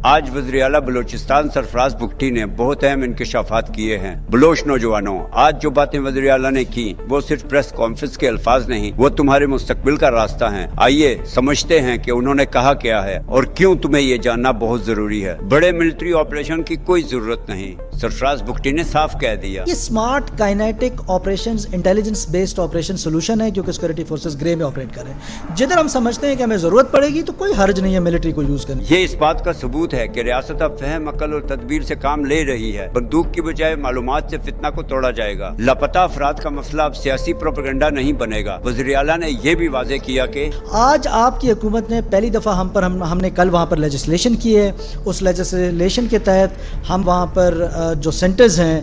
آج وزیر اعلیٰ بلوچستان سرفراز بگٹی نے بہت اہم انکشافات کیے ہیں۔ بلوچ نوجوانوں، آج جو باتیں وزیر اعلیٰ نے کی وہ صرف پریس کانفرنس کے الفاظ نہیں، وہ تمہارے مستقبل کا راستہ ہیں۔ آئیے سمجھتے ہیں کہ انہوں نے کہا کیا ہے اور کیوں تمہیں یہ جاننا بہت ضروری ہے۔ بڑے ملٹری آپریشن کی کوئی ضرورت نہیں، سرفراز بگٹی نے صاف کہہ دیا۔ یہ smart kinetic operations intelligence based operation solution ہے، کیونکہ سیکورٹی فورسز گرے میں آپریٹ کر رہے ہیں۔ جدھر ہم سمجھتے ہیں کہ ہمیں ضرورت پڑے گی تو کوئی حرج نہیں ہے ملٹری کو یوز کرنے۔ یہ اس بات کا ثبوت ہے کہ ریاست اب فہم، عقل اور تدبیر سے کام لے رہی ہے۔ بندوق کی بجائے معلومات سے فتنہ کو توڑا جائے گا۔ لاپتہ افراد کا مسئلہ اب سیاسی پروپیگنڈا نہیں بنے گا۔ وزیر اعلیٰ نے یہ بھی واضح کیا کہ آج آپ کی حکومت نے پہلی دفعہ ہم نے کل وہاں پر لیجسلیشن کی ہے۔ اس لیجسلیشن کے تحت ہم وہاں پر جو سینٹرز ہیں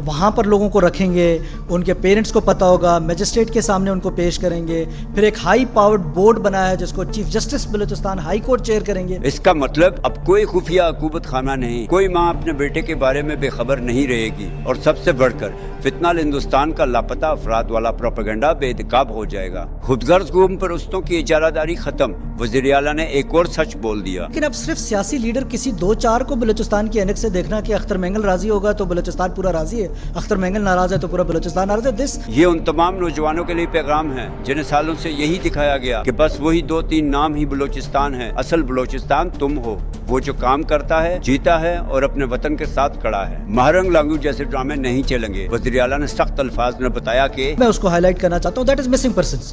وہاں پر لوگوں کو رکھیں گے، ان کے پیرنٹس کو پتہ ہوگا، میجسٹریٹ کے سامنے ان کو پیش کریں گے۔ پھر ایک ہائی پاورڈ بورڈ بنایا ہے جس کو chief justice Balochistan high court chair کریں گے۔ اس کا مطلب اب کوئی خفیہ عقوبت خانہ نہیں، کوئی ماں اپنے بیٹے کے بارے میں بے خبر نہیں رہے گی، اور سب سے بڑھ کر فتنہ ہندوستان کا لاپتہ افراد والا پروپیگنڈا بے نقاب ہو جائے گا۔ خودغرض قوم پرستوں کی اجارہ داری ختم۔ وزیر اعلیٰ نے ایک اور سچ بول دیا۔ لیکن اب صرف سیاسی لیڈر کسی دو چار کو بلوچستان کی اینک سے دیکھنا کہ اختر مینگل راضی ہوگا تو بلوچستان پورا راضی ہے، اختر مینگل ناراض ہے تو پورا بلوچستان ناراض ہے۔ یہ ان تمام نوجوانوں کے لیے پیغام ہے جنہیں سالوں سے یہی دکھایا گیا کہ بس وہی 2-3 نام ہی بلوچستان ہے، اصل بلوچستان تم ہو، وہ جو کام کرتا ہے، جیتا ہے اور اپنے وطن کے ساتھ کھڑا ہے۔ مہرنگ لانگو جیسے ڈرامے نہیں چلیں گے۔ وزیر اعلیٰ نے سخت الفاظ میں بتایا کہ میں اس کو ہائی لائٹ کرنا چاہتا ہوں، دیٹ از مسنگ پرسنز،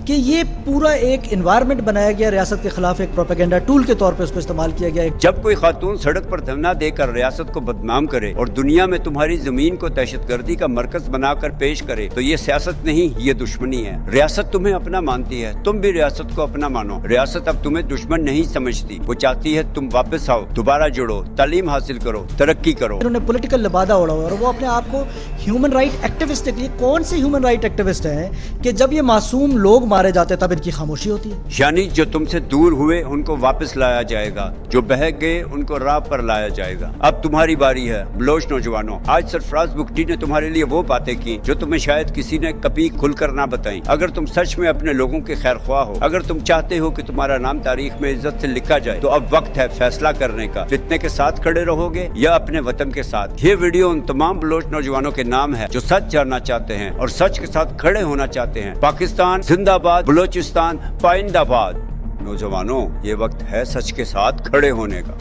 کہ یہ پورا ایک انوائرمنٹ بنایا گیا ریاست کے خلاف، ایک پروپیگنڈا ٹول کے طور پہ اس کو استعمال کیا گیا ہے۔ جب کوئی خاتون سڑک پر دھرنا دے کر ریاست کو بدنام کرے اور دنیا میں تمہاری زمین کو دہشت گردی کا مرکز بنا کر پیش کرے تو یہ سیاست نہیں، یہ دشمنی ہے۔ ریاست تمہیں اپنا مانتی ہے، تم بھی ریاست کو اپنا مانو۔ ریاست اب تمہیں دشمن نہیں سمجھتی، وہ چاہتی ہے تم واپس آؤ، دوبارہ جڑو، تعلیم حاصل کرو، ترقی کرو۔ انہوں نے پولیٹیکل لبادہ اڑا ہوا ہے اور وہ اپنے آپ کو ہیومن رائٹ ایکٹیوسٹ، یہ کون سے ہیومن رائٹ ایکٹیوسٹ ہیں کہ جب یہ معصوم لوگ مارے جاتے تب ان کی خاموشی ہوتی ہے؟ یعنی جو تم سے دور ہوئے ان کو واپس لایا جائے گا، جو بہک گئے ان کو راہ پر لایا جائے گا۔ اب تمہاری باری ہے بلوچ نوجوانوں۔ آج سرفراز بگٹی نے تمہارے لیے وہ باتیں کی جو تمہیں شاید کسی نے کبھی کھل کر نہ بتائیں۔ اگر تم سچ میں اپنے لوگوں کے خیر خواہ ہو، اگر تم چاہتے ہو کہ تمہارا نام تاریخ میں عزت سے لکھا جائے، تو اب وقت ہے فیصلہ کرنے کا۔ فتنے کے ساتھ کھڑے رہو گے یا اپنے وطن کے ساتھ؟ یہ ویڈیو ان تمام بلوچ نوجوانوں کے نام ہے جو سچ جاننا چاہتے ہیں اور سچ کے ساتھ کھڑے ہونا چاہتے ہیں۔ پاکستان زندہ باد، بلوچستان پائندہ باد۔ نوجوانوں، یہ وقت ہے سچ کے ساتھ کھڑے ہونے کا۔